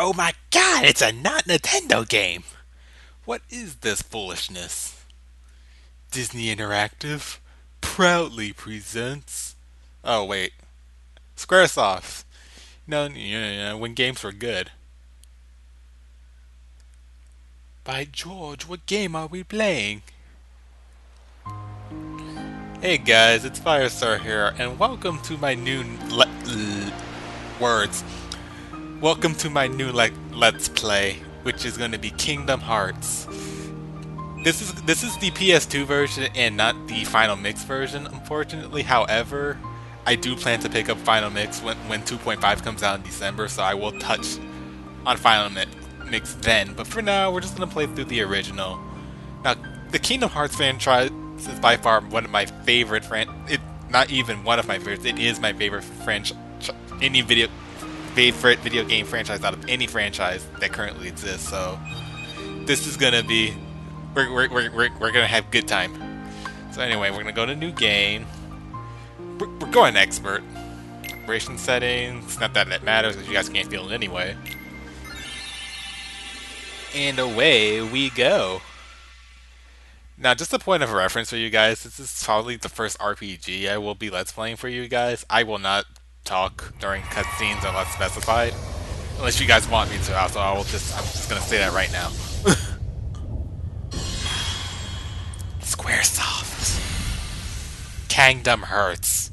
Oh my god, it's a not Nintendo game! What is this foolishness? Disney Interactive proudly presents. Oh wait, Squaresoft. No, when games were good. By George, what game are we playing? Hey guys, it's Firestar here, and welcome to my new words. Welcome to my new Let's Play, which is going to be Kingdom Hearts. This is the PS2 version and not the Final Mix version, unfortunately. However, I do plan to pick up Final Mix when 2.5 comes out in December, so I will touch on Mix then. But for now, we're just gonna play through the original. Now, the Kingdom Hearts franchise is by far one of my favorite not even one of my favorites. It is my favorite favorite video game franchise out of any franchise that currently exists. So this is gonna be we're gonna have good time. So anyway, we're gonna go to new game. We're going expert. Vibration settings. Not that that matters because you guys can't feel it anyway. And away we go. Now, just a point of reference for you guys, this is probably the first RPG I will be Let's Playing for you guys. I will not talk during cutscenes unless specified. Unless you guys want me to, so I'm just gonna say that right now. Squaresoft. Kingdom Hearts.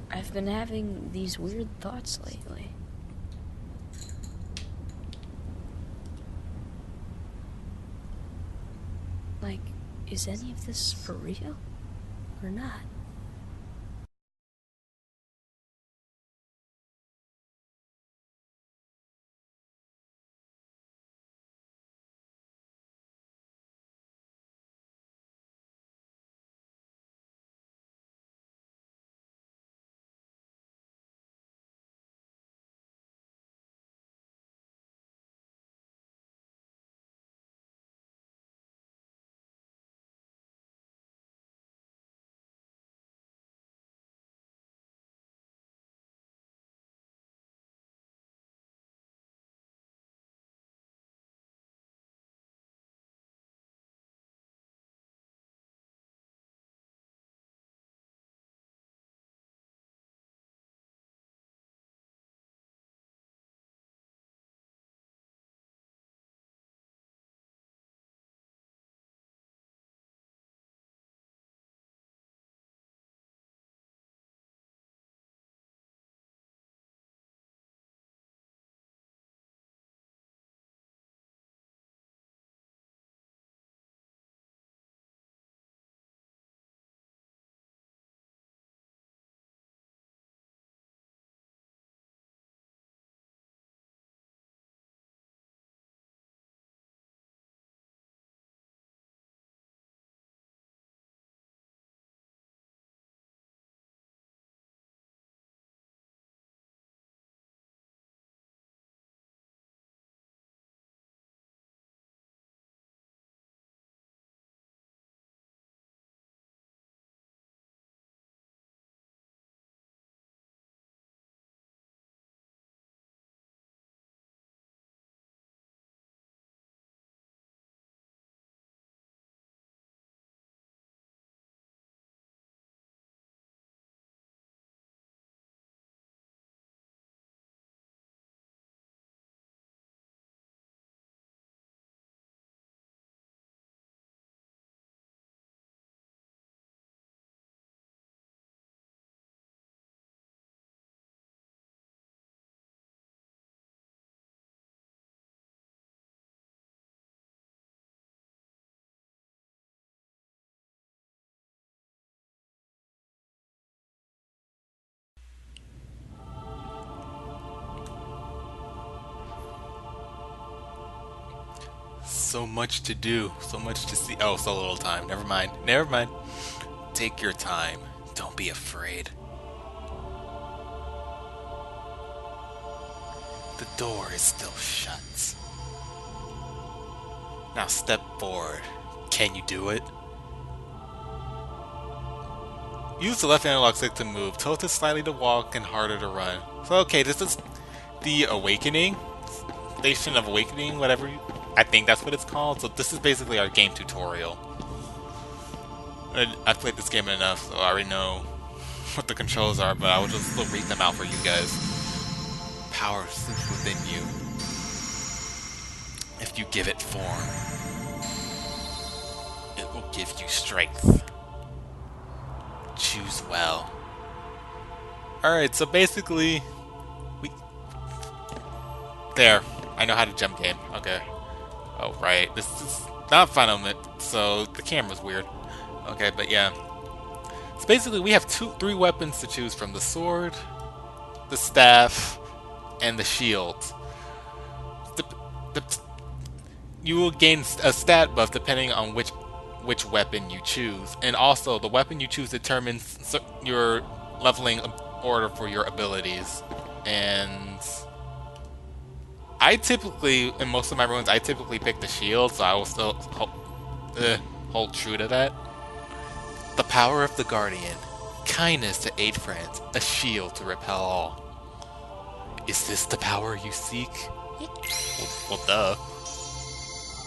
I've been having these weird thoughts lately. Like, is any of this for real? Or not? So much to do, so much to see. Oh, so little time. Never mind. Never mind. Take your time. Don't be afraid. The door is still shut. Now step forward. Can you do it? Use the left analog stick to move, tilted slightly to walk, and harder to run. So okay, this is the Awakening, Station of Awakening, whatever, I think that's what it's called. So this is basically our game tutorial. I've played this game enough, so I already know what the controls are, but I will just read them out for you guys. Power sits within you. If you give it form, it will give you strength. Choose well. Alright, so basically, there. I know how to jump game. Okay. Oh, right. This is not Final Mix, so the camera's weird. Okay, but yeah. So basically, we have three weapons to choose from: the sword, the staff, and the shield. You will gain a stat buff depending on which weapon you choose, and also the weapon you choose determines your leveling order for your abilities. And I typically, in most of my runs, I typically pick the shield, so I will still hold true to that. The power of the Guardian. Kindness to aid friends. A shield to repel all. Is this the power you seek? Well, duh.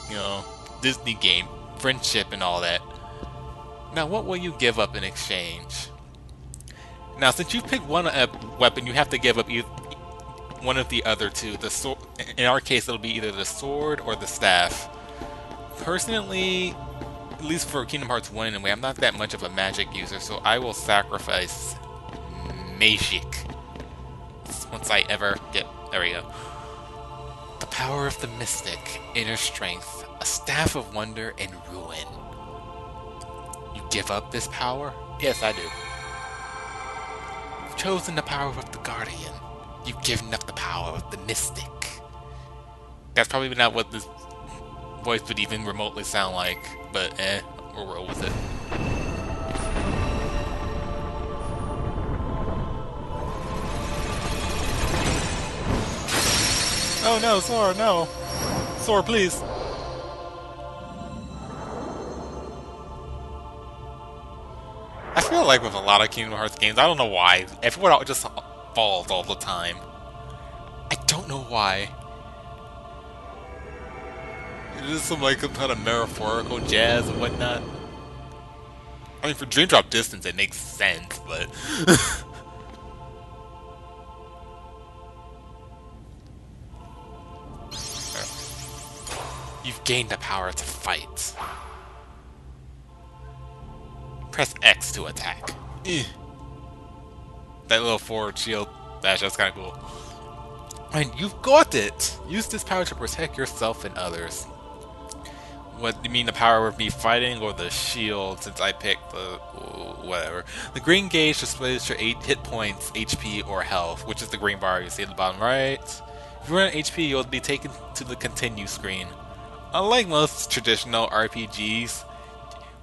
You know, Disney game. Friendship and all that. Now, what will you give up in exchange? Now, since you picked one weapon, you have to give up one of the other two. The sword, in our case, it'll be either the sword or the staff. Personally, at least for Kingdom Hearts 1 anyway, I'm not that much of a magic user, so I will sacrifice magic. Once I ever get... There we go. The power of the mystic, inner strength, a staff of wonder and ruin. You give up this power? Yes, I do. You've chosen the power of the Guardian. You've given up the power of the mystic. That's probably not what this voice would even remotely sound like, but we'll roll with it. Oh no, Sora, no! Sora, please! I feel like with a lot of Kingdom Hearts games, I don't know why, everyone just falls all the time. I don't know why. It is some like some kind of metaphorical jazz and whatnot. I mean, for Dream Drop Distance, it makes sense, but... You've gained the power to fight. Press X to attack. That little forward shield dash, that's kind of cool. And you've got it! Use this power to protect yourself and others. What, you mean the power of me fighting or the shield, since I picked the... whatever. The green gauge displays your 8 hit points, HP, or health, which is the green bar you see at the bottom right. If you run out of HP, you'll be taken to the continue screen. Unlike most traditional RPGs,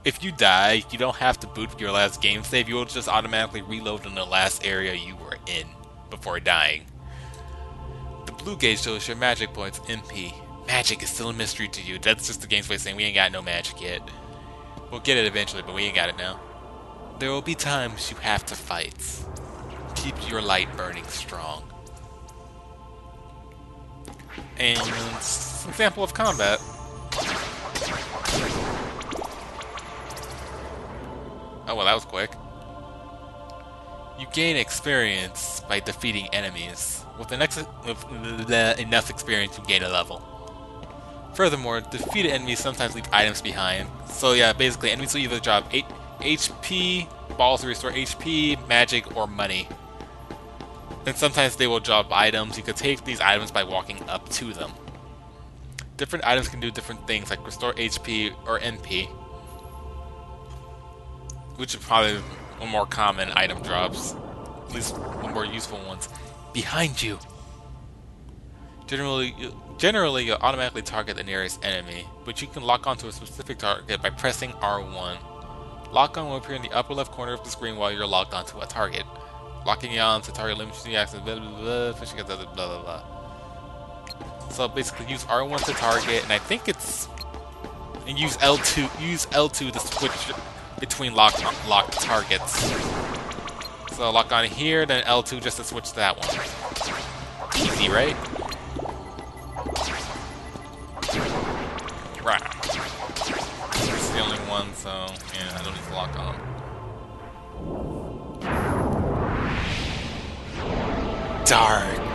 if you die, you don't have to boot your last game save, you'll just automatically reload in the last area you were in before dying. The blue gauge shows your magic points, MP. Magic is still a mystery to you. That's just the game's way of saying we ain't got no magic yet. We'll get it eventually, but we ain't got it now. There will be times you have to fight. Keep your light burning strong. And some sample of combat. Oh well, that was quick. You gain experience by defeating enemies. With enough experience, you gain a level. Furthermore, defeated enemies sometimes leave items behind. So yeah, basically, enemies will either drop 8 HP, balls to restore HP, magic, or money. And sometimes they will drop items. You can take these items by walking up to them. Different items can do different things, like restore HP or MP. Which are probably the more common item drops. At least the more useful ones. Behind you! Generally, you'll automatically target the nearest enemy, but you can lock onto a specific target by pressing R1. Lock on will appear in the upper left corner of the screen while you're locked onto a target. Locking on to target limits the access, blah blah blah, blah blah blah. So basically use R1 to target, and I think it's and use L2 to switch between locked targets. So lock on here, then L2 just to switch to that one. Easy, right? Right. It's the only one, so yeah, I don't need to lock on. Darkness.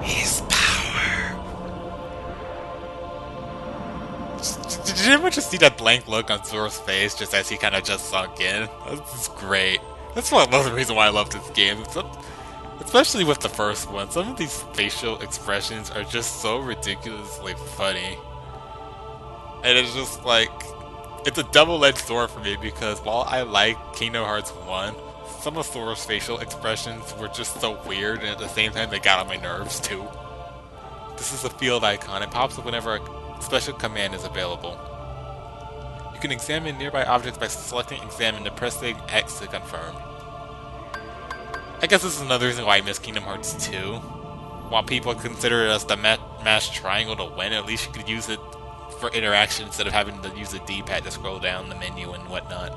His power. Did you ever just see that blank look on Zora's face just as he kind of just sunk in? This is great. That's another reason why I love this game. Especially with the first one. Some of these facial expressions are just so ridiculously funny. And it's just like, it's a double-edged sword for me because while I like Kingdom Hearts 1, some of Sora's facial expressions were just so weird, and at the same time they got on my nerves too. This is a field icon. It pops up whenever a special command is available. You can examine nearby objects by selecting Examine and pressing X to confirm. I guess this is another reason why I miss Kingdom Hearts 2. While people consider it as the mash triangle to win, at least you could use it for interaction instead of having to use the D-pad to scroll down the menu and whatnot.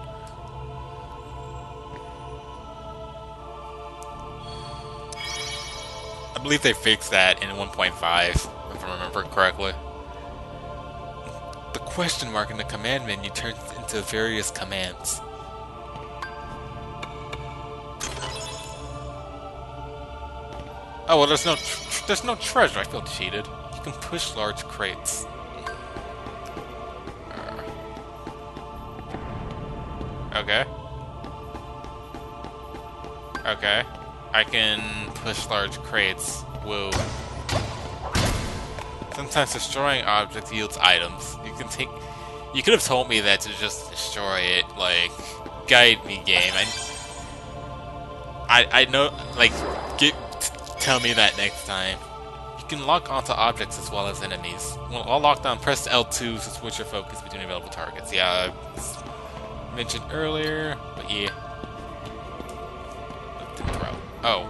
I believe they fixed that in 1.5, if I remember correctly. The question mark in the command menu turns into various commands. Oh well, there's no treasure. I feel cheated. You can push large crates. Okay. Okay. I can push large crates. Whoa. Sometimes destroying objects yields items. You could have told me that to just destroy it, like, guide me game. I know, like, tell me that next time. You can lock onto objects as well as enemies. While locked on, press L2 to switch your focus between available targets. Yeah, mentioned earlier, but yeah. Oh.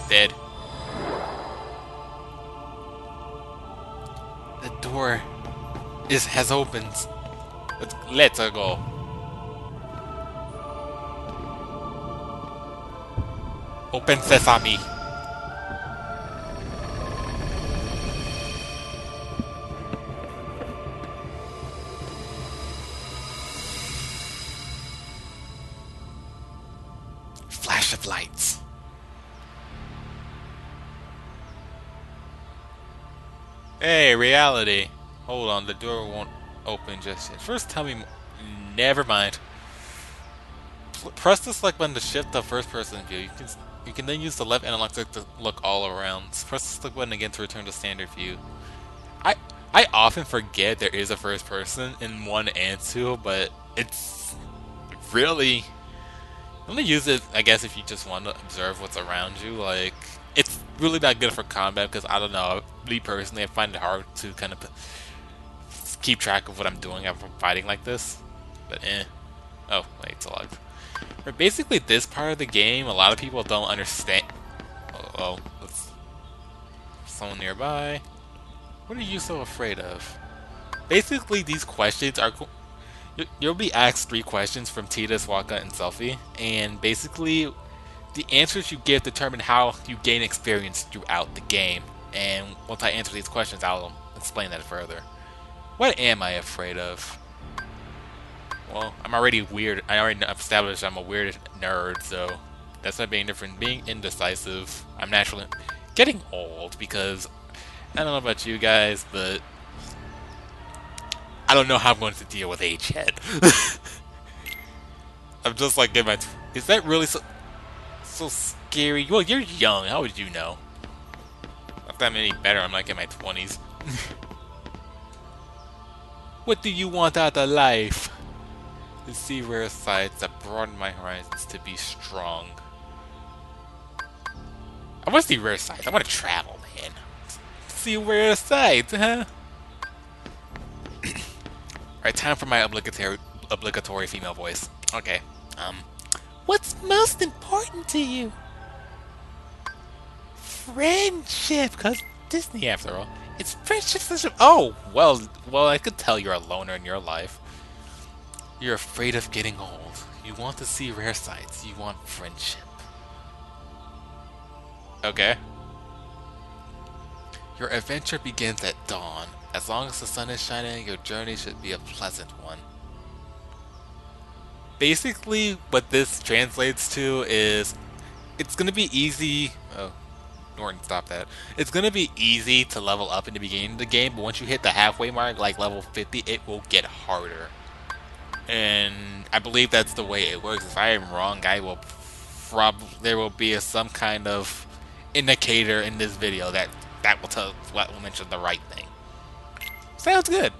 Dead. The door has opened. Let's go. Open sesame. Flash of lights. Hey, reality. Hold on, the door won't open just yet. First tell me... Never mind. Press the select button to shift the first person view. You can then use the left analog stick to look all around. Press the select button again to return to standard view. I often forget there is a first person in 1 and 2, but it's really... only use it, I guess, if you just want to observe what's around you. Like, it's really not good for combat because, I don't know, me personally, I find it hard to kind of keep track of what I'm doing after fighting like this. But oh, wait, it's locked. But basically, this part of the game, a lot of people don't understand. Oh, there's someone nearby. What are you so afraid of? Basically, these questions are... You'll be asked 3 questions from Tidus, Wakka, and Selphie, and basically, the answers you give determine how you gain experience throughout the game. And once I answer these questions, I'll explain that further. What am I afraid of? Well, I'm already weird. I already established I'm a weird nerd, so that's not being different. Being indecisive, I'm naturally getting old because I don't know about you guys, but I don't know how I'm going to deal with age yet. I'm just like in my... Is that really so scary? Well, you're young. How would you know? Not that many better. I'm like in my 20s. What do you want out of life? To see rare sights that broaden my horizons to be strong. I want to see rare sights. I want to travel, man. See rare sights, huh? Alright, time for my obligatory female voice. Okay. What's most important to you? friendship, cause Disney after all. It's friendship. Oh, well, I could tell you're a loner in your life. You're afraid of getting old. You want to see rare sights. You want friendship. Okay. Your adventure begins at dawn. As long as the sun is shining, your journey should be a pleasant one. Basically, what this translates to is, it's gonna be easy. Oh, Norton, stop that. It's gonna be easy to level up in the beginning of the game, but once you hit the halfway mark, like level 50, it will get harder. And I believe that's the way it works. If I am wrong, there will be some kind of indicator in this video that will mention the right thing. Sounds good.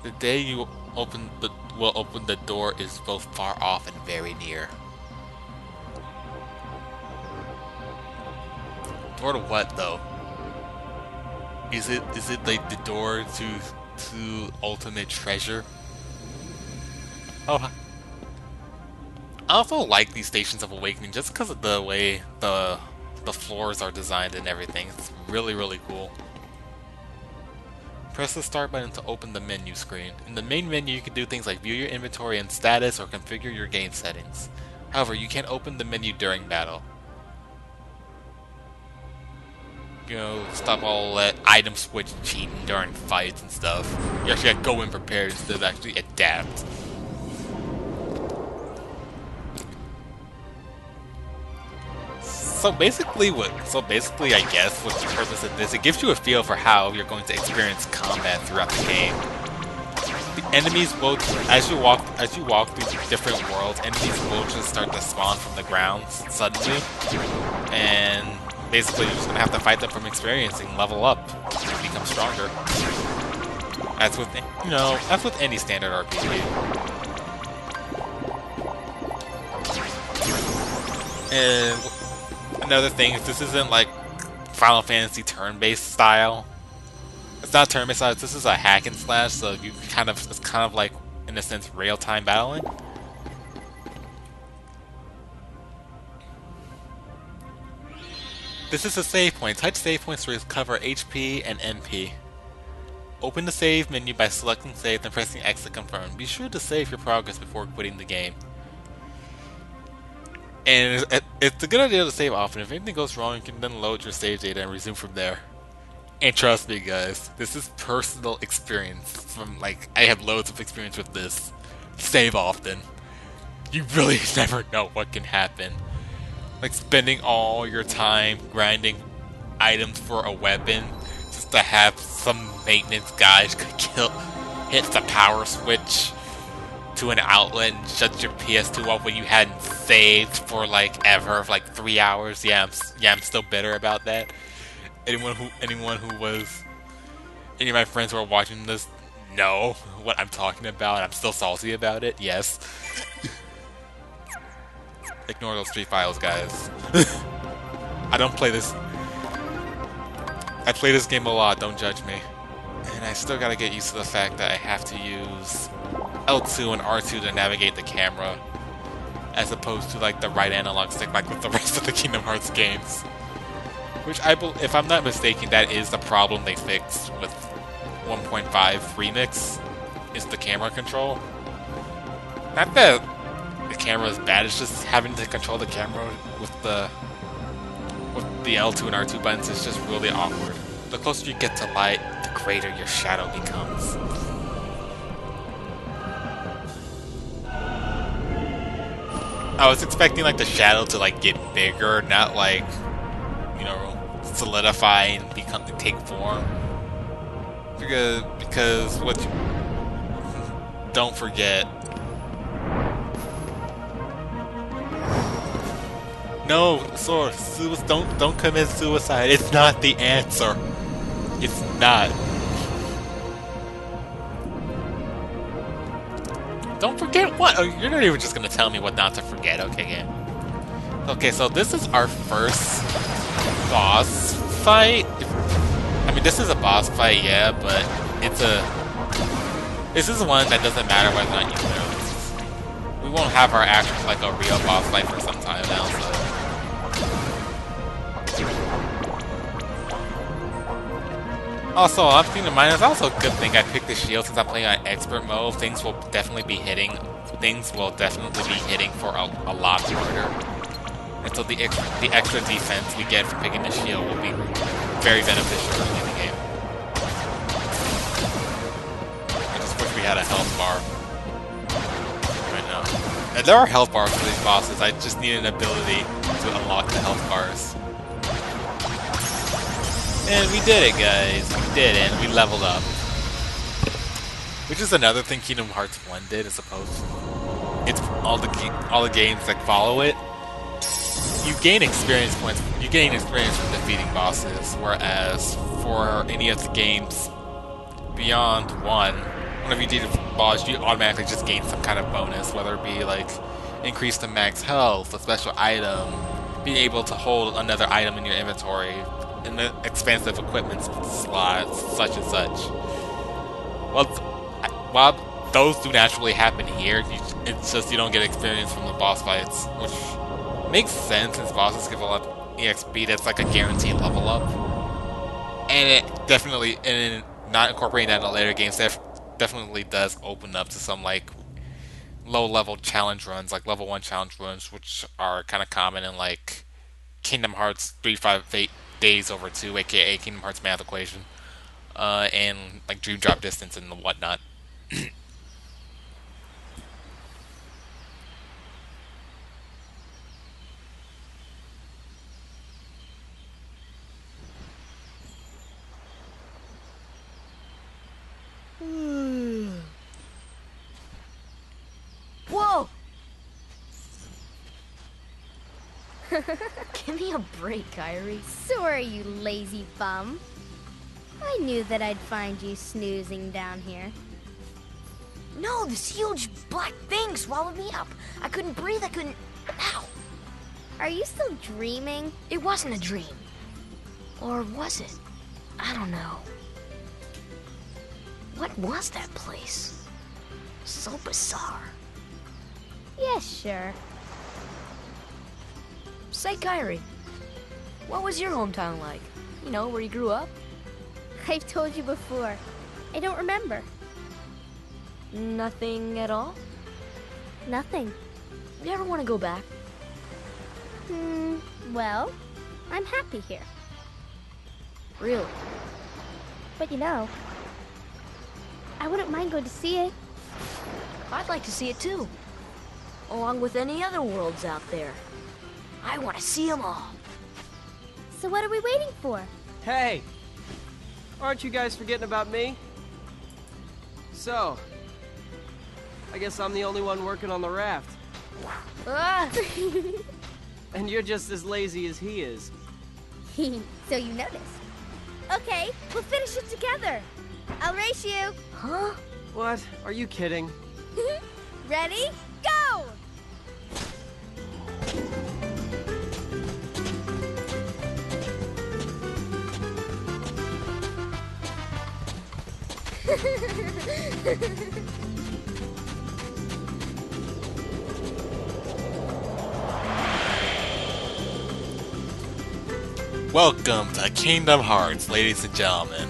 The day you will open the door is both far off and very near. Door to what though? Is it like the door to ultimate treasure? Oh, I also like these Stations of Awakening just because of the way the floors are designed and everything. It's really, really cool. Press the start button to open the menu screen. In the main menu, you can do things like view your inventory and status or configure your game settings. However, you can't open the menu during battle. You know, stop all that item switch cheating during fights and stuff. You actually gotta go in prepared instead of actually adapt. So basically, I guess, what's the purpose of this? It gives you a feel for how you're going to experience combat throughout the game. The enemies will, as you walk through different worlds, enemies will just start to spawn from the ground suddenly, and basically you're just gonna have to fight them from experience and level up to become stronger. That's with any standard RPG. And another thing is, this isn't like Final Fantasy turn-based style. It's not turn-based style. This is a hack and slash, so it's kind of like, in a sense, real-time battling. This is a save point. Touch save points to recover HP and MP. Open the save menu by selecting save, then pressing X to confirm. Be sure to save your progress before quitting the game. And it's a good idea to save often. If anything goes wrong, you can then load your save data and resume from there. And trust me, guys, this is personal experience. I have loads of experience with this. Save often. You really never know what can happen. Like spending all your time grinding items for a weapon just to have some maintenance guys hit the power switch to an outlet and shut your PS2 off when you hadn't saved for ever, 3 hours. Yeah, I'm still bitter about that. Any of my friends who are watching this know what I'm talking about. I'm still salty about it. Yes. Ignore those 3 files, guys. I don't play this. I play this game a lot. Don't judge me. And I still gotta get used to the fact that I have to use L2 and R2 to navigate the camera, as opposed to the right analog stick with the rest of the Kingdom Hearts games. Which if I'm not mistaken, that is the problem they fixed with 1.5 Remix, is the camera control. Not that the camera is bad, it's just having to control the camera with the L2 and R2 buttons is just really awkward. The closer you get to light, the greater your shadow becomes. I was expecting the shadow to get bigger, not solidify and take form. Because don't forget. No, Sora, don't commit suicide. It's not the answer. It's not. Don't forget what? Oh, you're not even just gonna tell me what not to forget. Okay, game. Okay, so this is our first boss fight. I mean, this is a boss fight, yeah, but this is one that doesn't matter whether or not you lose. We won't have our actual a real boss fight for some time now, so. Also, I'm thinking of mine, it's also a good thing I picked the shield since I'm playing on expert mode. Things will definitely be hitting for a lot harder. And so the extra defense we get from picking the shield will be very beneficial in the game. I just wish we had a health bar right now. And there are health bars for these bosses, I just need an ability to unlock the health bars. And we did it, guys. We did it, and we leveled up. Which is another thing Kingdom Hearts 1 did, as opposed to it's all the games that follow it. You gain experience points. You gain experience from defeating bosses, whereas for any of the games beyond one, whenever you defeat a boss, you automatically just gain some kind of bonus, whether it be like increase the max health, a special item, being able to hold another item in your inventory, and the expansive equipment slots, such and such. Well, while those do naturally happen here, it's just you don't get experience from the boss fights, which makes sense since bosses give a lot of EXP. That's like a guaranteed level up, and it definitely, and not incorporating that in later games, definitely does open up to some like low-level challenge runs, like level 1 challenge runs, which are kind of common in like Kingdom Hearts 358 Days Over 2, aka Kingdom Hearts Math Equation, and like Dream Drop Distance and whatnot. Whoa! Give me a break, Kairi. Sorry, you lazy bum. I knew that I'd find you snoozing down here. No, this huge black thing swallowed me up. I couldn't breathe, I couldn't... Ow! Are you still dreaming? It wasn't a dream. Or was it? I don't know. What was that place? So bizarre. Yeah, sure. Say, Kairi, what was your hometown like? You know, where you grew up? I've told you before. I don't remember. Nothing at all? Nothing. You ever want to go back? Well, I'm happy here. Really? But you know, I wouldn't mind going to see it. I'd like to see it too. Along with any other worlds out there. I want to see them all. So what are we waiting for? Hey! Aren't you guys forgetting about me? So, I guess I'm the only one working on the raft. Ah! And you're just as lazy as he is. So you noticed. Okay, we'll finish it together. I'll race you. Huh? What? Are you kidding? Ready? Go! Welcome to Kingdom Hearts, ladies and gentlemen.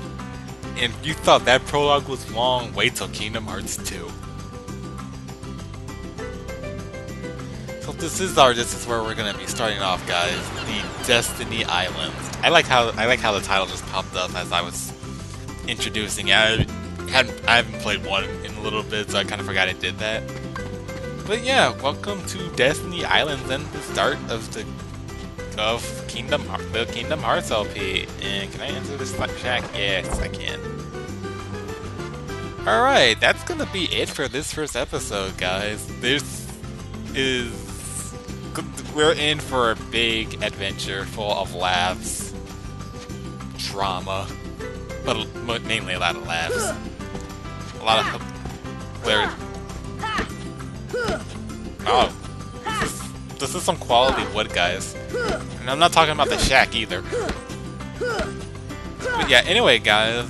And if you thought that prologue was long, wait till Kingdom Hearts 2. So this is where we're gonna be starting off, guys. The Destiny Islands. I like how the title just popped up as I was introducing it. I haven't played one in a little bit, so I kind of forgot it did that. But yeah, welcome to Destiny Islands and the start of the Kingdom Hearts LP. And can I enter this shack? Yes, I can. Alright, that's gonna be it for this first episode, guys. We're in for a big adventure full of laughs, drama, but mainly a lot of laughs. A lot of oh, this is some quality wood, guys. And I'm not talking about the shack either. But yeah, anyway, guys,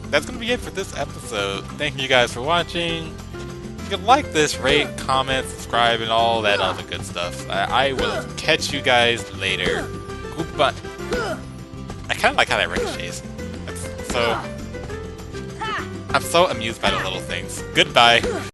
that's gonna be it for this episode. Thank you guys for watching. If you like this, rate, comment, subscribe, and all that other good stuff. I will catch you guys later. Goodbye. I kind of like how that ricochets. That's I'm so amused by the little things. Goodbye.